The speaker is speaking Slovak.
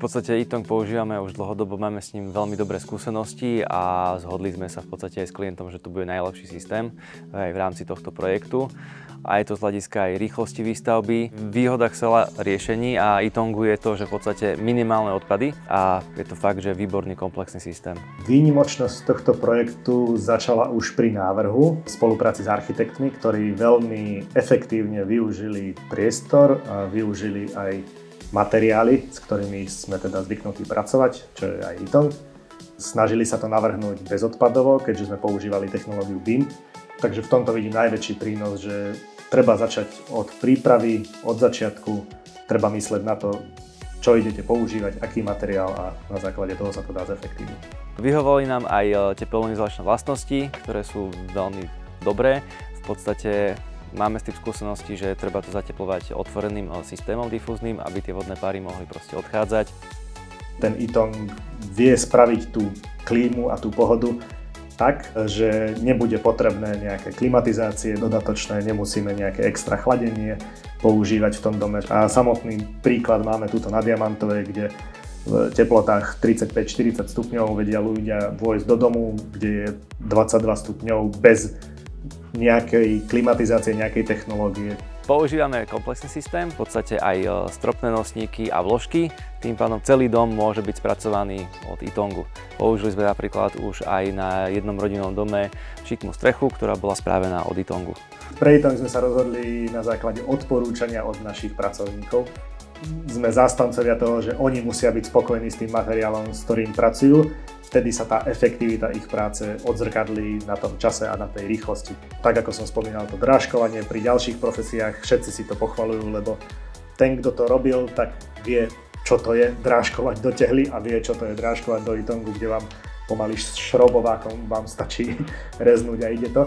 podstate Ytong používame už dlhodobo, máme s ním veľmi dobré skúsenosti a zhodli sme sa v podstate aj s klientom, že to bude najlepší systém aj v rámci tohto projektu. A je to z hľadiska aj rýchlosti výstavby. Výhoda Xela riešení a Ytongu je to, že v podstate minimálne odpady a je to fakt, že výborný komplexný systém. Výnimočnosť tohto projektu začala už pri návrhu v spolupráci s architektmi, ktorí veľmi efektívne využili priestor a využili aj materiály, s ktorými sme teda zvyknutí pracovať, čo je aj Ytong. Snažili sa to navrhnúť bezodpadovo, keďže sme používali technológiu BIM. Takže v tomto vidím najväčší prínos, že treba začať od prípravy, od začiatku, treba mysleť na to, čo idete používať, aký materiál a na základe toho sa to dá zefektívniť. Vyhovovali nám aj tepelnoizolačné vlastnosti, ktoré sú veľmi dobré. V podstate máme s tým skúsenosti, že treba to zateplovať otvoreným systémom difúzným, aby tie vodné páry mohli proste odchádzať. Ten Ytong vie spraviť tú klímu a tú pohodu tak, že nebude potrebné nejaké klimatizácie dodatočné, nemusíme nejaké extra chladenie používať v tom dome. A samotný príklad máme tuto na Diamantovej, kde v teplotách 35-40 stupňov vedia ľudia vojsť do domu, kde je 22 stupňov bez nejakej klimatizácie, nejakej technológie. Používame komplexný systém, v podstate aj stropné nosníky a vložky, tým pádom celý dom môže byť spracovaný od Ytongu. Použili sme napríklad už aj na jednom rodinnom dome šikmú strechu, ktorá bola spravená od Ytongu. Pre Ytong sme sa rozhodli na základe odporúčania od našich pracovníkov. Sme zástancovia toho, že oni musia byť spokojní s tým materiálom, s ktorým pracujú. Vtedy sa tá efektivita ich práce odzrkadlí na tom čase a na tej rýchlosti. Tak ako som spomínal, to drážkovanie pri ďalších profesiách, všetci si to pochvaľujú, lebo ten, kto to robil, tak vie, čo to je drážkovať do tehly a vie, čo to je drážkovať do Ytongu, kde vám pomaly šrobovákom vám stačí reznúť a ide to.